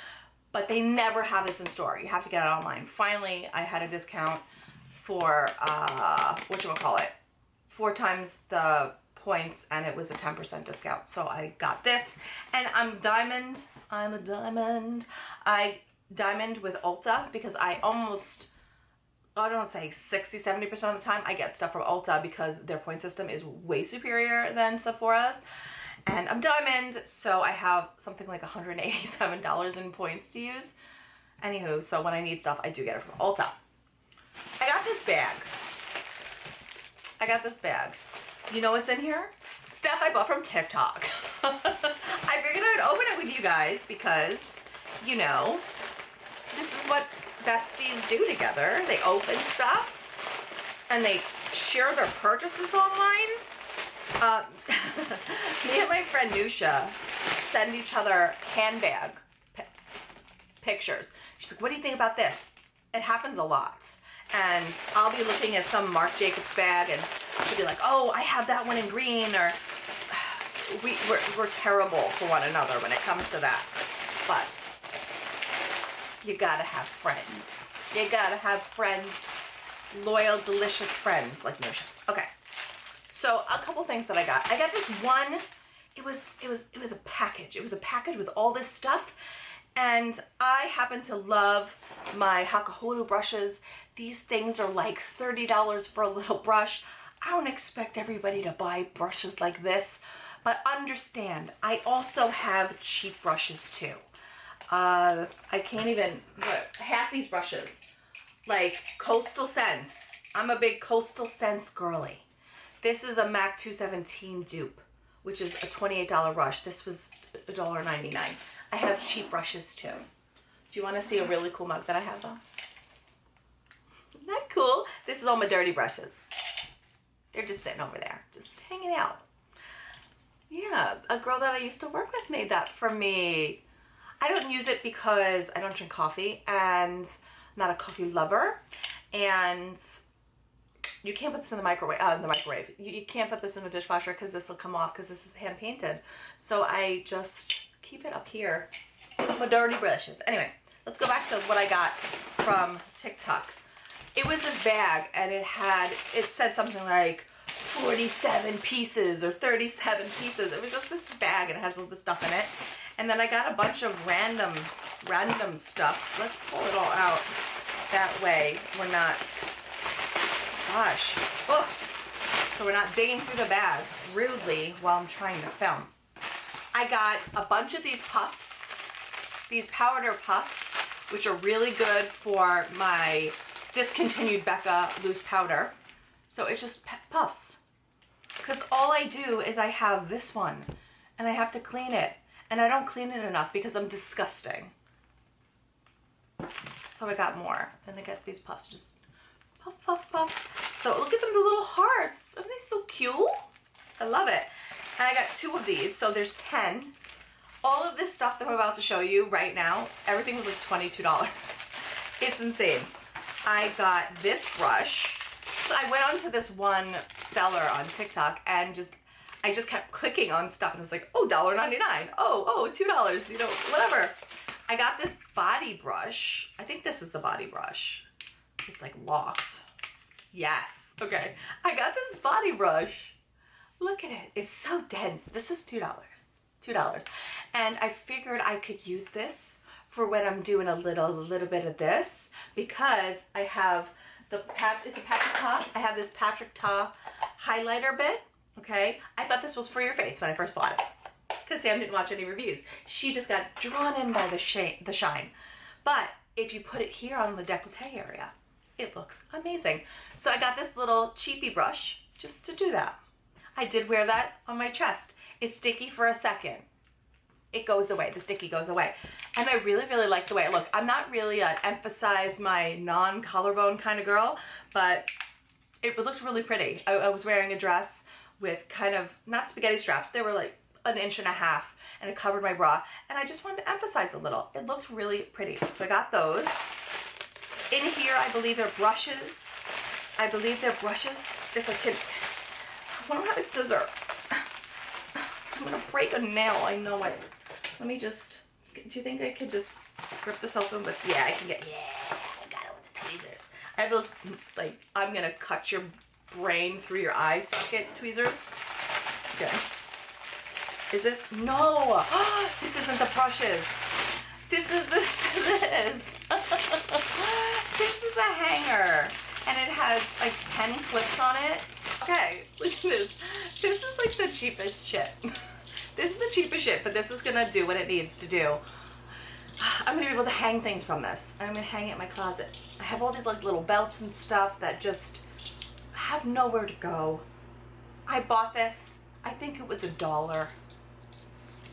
But they never have this in store. You have to get it online. Finally, I had a discount for, whatchamacallit, 4 times the points, and it was a 10% discount. So I got this, and I'm a diamond with Ulta because I almost, I don't say 60-70% of the time I get stuff from Ulta because their point system is way superior than Sephora's. And I'm diamond, so I have something like $187 in points to use. Anywho, so when I need stuff, I do get it from Ulta. I got this bag. You know what's in here? Stuff I bought from TikTok. I figured I'd open it with you guys because, you know, this is what besties do together. They open stuff and they share their purchases online. Me and my friend Noosha send each other handbag pictures. She's like, what do you think about this? It happens a lot. And I'll be looking at some Marc Jacobs bag and she'll be like, oh, I have that one in green, or we're terrible for one another when it comes to that. But you gotta have friends. You gotta have friends, loyal, delicious friends like Noosha. Okay, so a couple things that I got. I got this one. It was a package. It was a package with all this stuff. And I happen to love my Hakuhodo brushes. These things are like $30 for a little brush. I don't expect everybody to buy brushes like this, but understand, I also have cheap brushes too. I can't even, half these brushes, like Coastal Scents. I'm a big Coastal Scents girly. This is a MAC 217 dupe, which is a $28 brush. This was $1.99. I have cheap brushes too. Do you want to see a really cool mug that I have though? Isn't that cool? This is all my dirty brushes. They're just sitting over there, just hanging out. Yeah, a girl that I used to work with made that for me. I don't use it because I don't drink coffee and I'm not a coffee lover. And you can't put this in the microwave. You can't put this in the dishwasher because this will come off because this is hand painted. So I just keep it up here with my dirty brushes. Anyway, let's go back to what I got from TikTok. It was this bag and it said something like 47 pieces or 37 pieces. It was just this bag and it has all this stuff in it. And then I got a bunch of random stuff. Let's pull it all out. That way we're not, gosh. Oh. So we're not digging through the bag rudely while I'm trying to film. I got a bunch of these puffs, these powder puffs, which are really good for my discontinued Becca loose powder. So it's just puffs. Because all I do is I have this one and I have to clean it. And I don't clean it enough because I'm disgusting. So I got more. Then I got these puffs, just puff, puff, puff. So look at them, the little hearts. Aren't they so cute? I love it. And I got 2 of these, so there's 10. All of this stuff that I'm about to show you right now, everything was like $22. It's insane. I got this brush. So I went onto this one seller on TikTok and I just kept clicking on stuff and it was like, oh, $1.99. Oh, $2, you know, whatever. I got this body brush. I think this is the body brush. It's like locked. Yes. Okay. I got this body brush. Look at it. It's so dense. This is $2. $2. And I figured I could use this for when I'm doing a little bit of this because I have it's a Patrick Ta. I have this Patrick Ta highlighter bit. Okay. I thought this was for your face when I first bought it because Sam didn't watch any reviews. She just got drawn in by the shine. But if you put it here on the décolleté area, it looks amazing. So I got this little cheapy brush just to do that. I did wear that on my chest. It's sticky for a second. It goes away, the sticky goes away. And I really, really like the way it looked. I'm not really an emphasize my non-collarbone kind of girl, but it looked really pretty. I was wearing a dress with kind of, not spaghetti straps, they were like 1.5 inches, and it covered my bra, and I just wanted to emphasize a little. It looked really pretty. So I got those. In here, I believe they're brushes. If I could, I don't have a scissor. I'm gonna break a nail, I know it. Let me just, do you think I could just rip this open? But yeah, I can get, yeah, I got it with the tweezers. I have those, like, I'm gonna cut your brain through your eye socket tweezers. Okay. Is this, no, this isn't the brushes. This is the scissors. This is a hanger, and it has like 10 clips on it. Okay, look at this. This is like the cheapest shit. This is the cheapest shit, but this is gonna do what it needs to do. I'm gonna be able to hang things from this. I'm gonna hang it in my closet. I have all these like little belts and stuff that just have nowhere to go. I bought this, I think it was $1.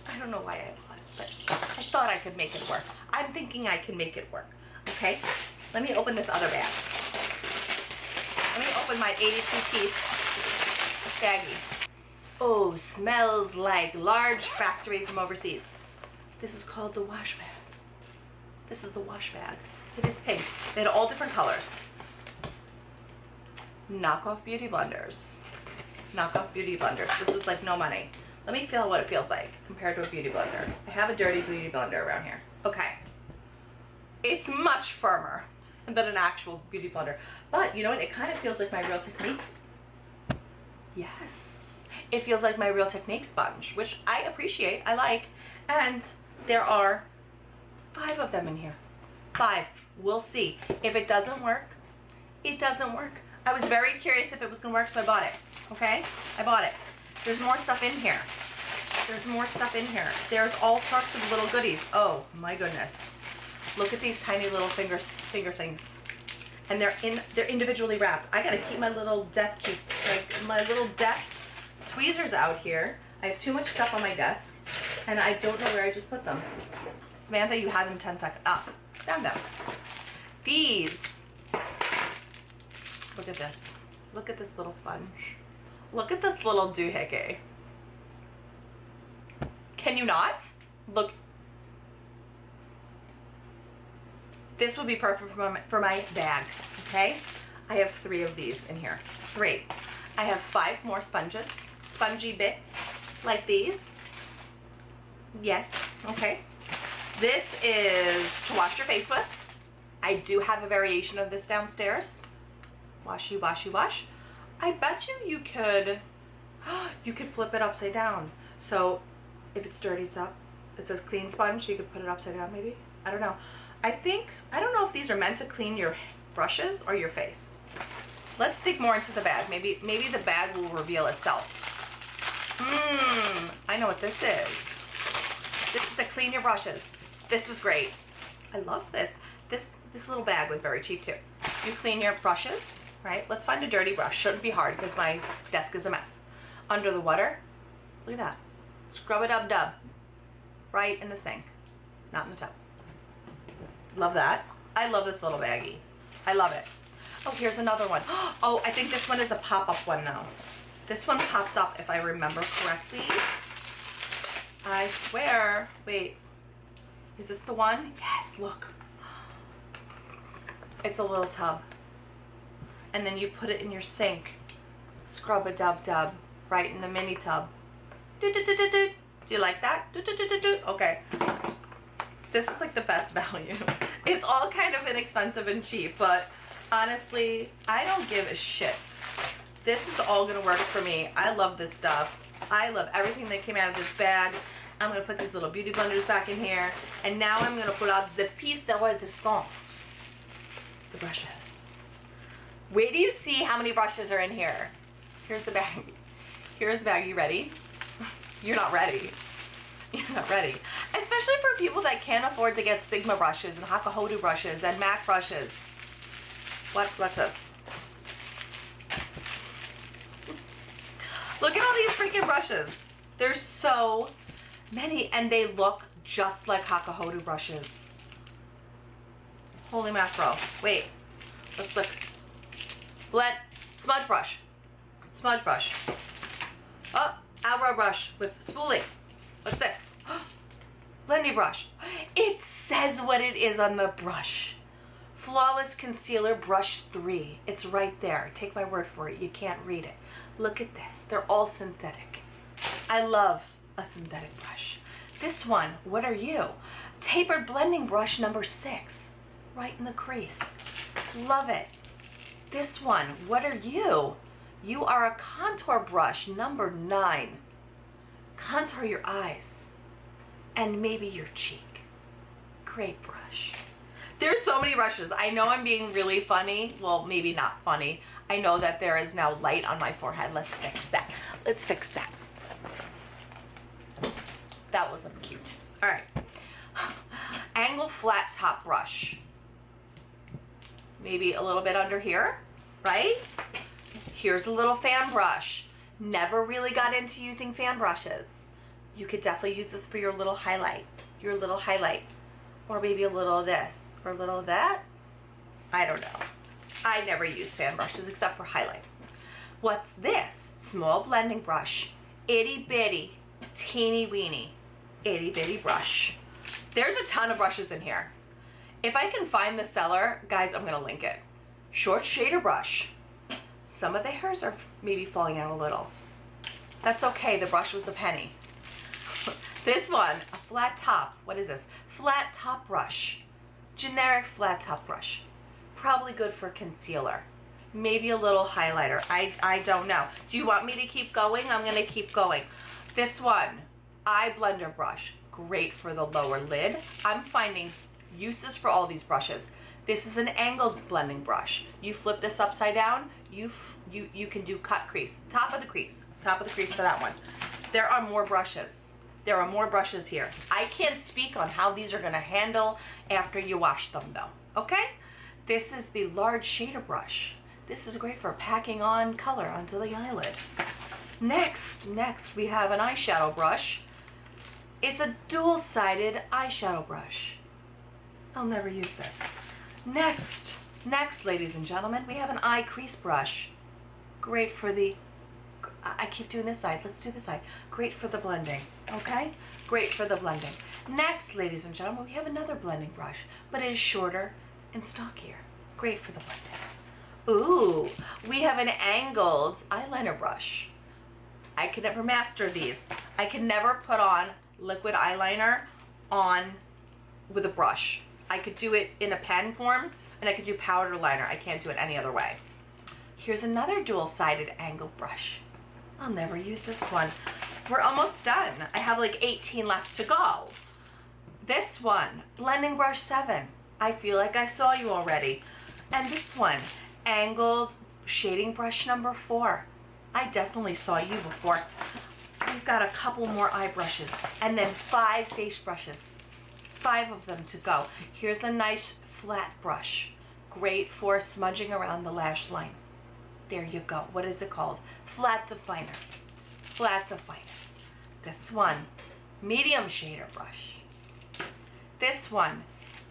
I don't know why I bought it, but I thought I could make it work. I'm thinking I can make it work. Okay, let me open this other bag. Let me open my 82-piece baggie. Oh, smells like large factory from overseas. This is called the wash bag. This is the wash bag. It is pink. They had all different colors. Knockoff beauty blenders. Knockoff beauty blenders. This was like no money. Let me feel what it feels like compared to a beauty blender. I have a dirty beauty blender around here. Okay. It's much firmer than an actual beauty blender. But you know what? It kind of feels like my Real Techniques. Yes. It feels like my Real Technique sponge, which I appreciate, I like. And there are 5 of them in here. 5. We'll see. If it doesn't work, it doesn't work. I was very curious if it was gonna work, so I bought it. Okay? I bought it. There's more stuff in here. There's more stuff in here. There's all sorts of little goodies. Oh my goodness. Look at these tiny little finger things. And they're individually wrapped. I gotta keep my little my little death tweezers out here. I have too much stuff on my desk, and I don't know where I just put them. Samantha, you had them 10 seconds. Up, down. These. Look at this. Look at this little sponge. Look at this little doohickey. Can you not? Look. This would be perfect for my bag, okay? I have 3 of these in here. 3. I have 5 more sponges, spongy bits like these. Yes, okay. This is to wash your face with. I do have a variation of this downstairs. Washy, washy, wash. I bet you could flip it upside down. So if it's dirty, it's up. It says clean sponge, so you could put it upside down maybe. I don't know. I don't know if these are meant to clean your brushes or your face. Let's dig more into the bag. Maybe the bag will reveal itself. I know what this is. This is to clean your brushes. This is great. I love this. This little bag was very cheap too. You clean your brushes, right? Let's find a dirty brush. Shouldn't be hard because my desk is a mess. Under the water, look at that. Scrub it up, dub. Right in the sink, not in the tub. Love that. I love this little baggie. I love it. Oh, here's another one. Oh, I think this one is a pop-up one though. This one pops up if I remember correctly. I swear. Wait, is this the one? Yes, look. It's a little tub. And then you put it in your sink. Scrub a dub right in the mini tub. Do you like that? Okay. This is like the best value. It's all kind of inexpensive and cheap, but honestly, I don't give a shit. This is all gonna work for me. I love this stuff. I love everything that came out of this bag. I'm gonna put these little beauty blenders back in here, and now I'm gonna pull out the piece de resistance. The brushes. Wait till you see how many brushes are in here. Here's the bag. Here's the bag. You ready? You're not ready. You're not ready. Especially for people that can't afford to get Sigma brushes and Hakuhodo brushes and MAC brushes. Watch this. Look at all these freaking brushes. There's so many, and they look just like Hakuhodo brushes. Holy mackerel. Wait, let's look. Blend, smudge brush. Smudge brush. Oh, eyebrow brush with spoolie. What's this? Blending brush. It says what it is on the brush. Flawless Concealer Brush 3. It's right there. Take my word for it. You can't read it. Look at this. They're all synthetic. I love a synthetic brush. This one, what are you? Tapered Blending Brush number 6. Right in the crease. Love it. This one, what are you? You are a contour brush number 9. Contour your eyes and maybe your cheek. Great brush. There's so many brushes. I know I'm being really funny. Well, maybe not funny. I know that there is now light on my forehead. Let's fix that. Let's fix that. That wasn't cute. All right. Angle flat top brush. Maybe a little bit under here, right? Here's a little fan brush. Never really got into using fan brushes. You could definitely use this for your little highlight. Your little highlight. Or maybe a little of this. Or a little of that. I don't know. I never use fan brushes except for highlight. What's this? Small blending brush. Itty bitty, teeny weeny, itty bitty brush. There's a ton of brushes in here. If I can find the seller, guys, I'm gonna link it. Short shader brush. Some of the hairs are maybe falling out a little. That's okay, the brush was a penny. This one, a flat top. What is this? Flat top brush. Generic flat top brush. Probably good for concealer. Maybe a little highlighter. I don't know. Do you want me to keep going? I'm gonna keep going. This one, eye blender brush. Great for the lower lid. I'm finding uses for all these brushes. This is an angled blending brush. You flip this upside down, you can do cut crease. Top of the crease for that one. There are more brushes. There are more brushes here. I can't speak on how these are gonna handle after you wash them though, okay? This is the large shader brush. This is great for packing on color onto the eyelid. Next we have an eyeshadow brush. It's a dual-sided eyeshadow brush. I'll never use this. Next, ladies and gentlemen, we have an eye crease brush. Great for the, I keep doing this side, let's do this side. Great for the blending, okay? Great for the blending. Next, ladies and gentlemen, we have another blending brush, but it is shorter and stockier. Great for the blending. Ooh, we have an angled eyeliner brush. I could never master these. I could never put on liquid eyeliner on with a brush. I could do it in a pen form, and I could do powder liner. I can't do it any other way. Here's another dual-sided angled brush. I'll never use this one. We're almost done. I have like 18 left to go. This one, blending brush 7. I feel like I saw you already. And this one, angled shading brush number 4. I definitely saw you before. We've got a couple more eye brushes and then 5 face brushes. 5 of them to go. Here's a nice flat brush. Great for smudging around the lash line. There you go. What is it called? Flat definer. Flat definer. This one, medium shader brush. This one,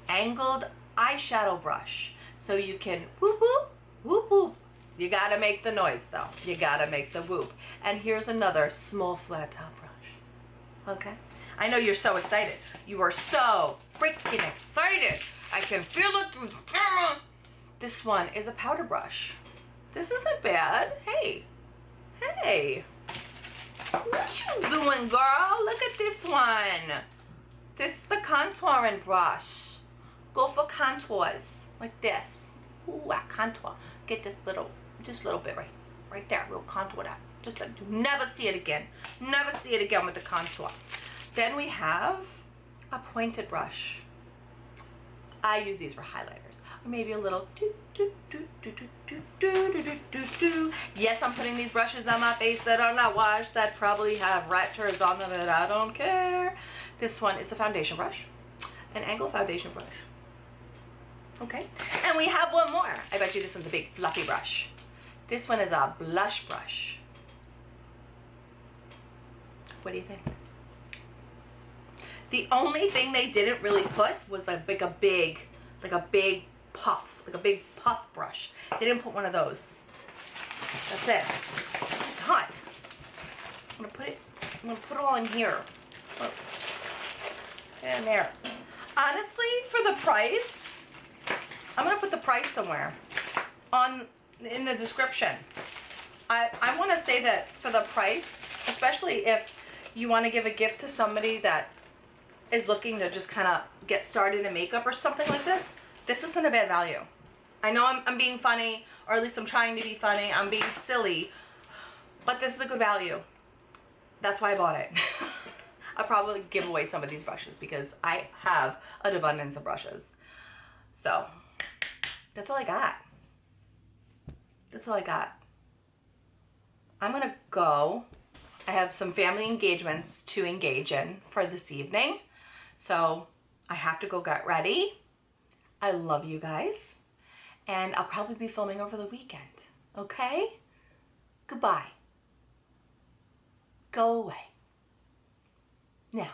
angled eyeshadow brush. So you can whoop whoop, whoop whoop. You gotta make the noise though. You gotta make the whoop. And here's another small flat top brush. Okay? I know you're so excited. You are so freaking excited. I can feel it through the camera. This one is a powder brush. This isn't bad. Hey. Hey. What you doing, girl? Look at this one. This is the contouring brush. Go for contours. Like this. Ooh, I contour. Get this little bit right there. We'll contour that. Just like you never see it again. Never see it again with the contour. Then we have a pointed brush. I use these for highlighters. Or maybe a little Yes, I'm putting these brushes on my face that are not washed, that probably have rat turds on them, and I don't care. This one is a foundation brush. An angled foundation brush. Okay, and we have one more. I bet you this one's a big fluffy brush. This one is a blush brush. What do you think? The only thing they didn't really put was like a big puff, like a big puff brush. They didn't put one of those. That's it. It's hot. I'm gonna put it all in here. Oh. And there. Honestly, for the price, I'm gonna put the price somewhere in the description. I want to say that for the price, especially if you want to give a gift to somebody that is looking to just kind of get started in makeup or something like this isn't a bad value. I know I'm being funny, or at least I'm trying to be funny. I'm being silly, but this is a good value. That's why I bought it. I'll probably give away some of these brushes because I have an abundance of brushes. So that's all I got. That's all I got. I'm gonna go. I have some family engagements to engage in for this evening. So I have to go get ready. I love you guys. And I'll probably be filming over the weekend. Okay? Goodbye. Go away. Now.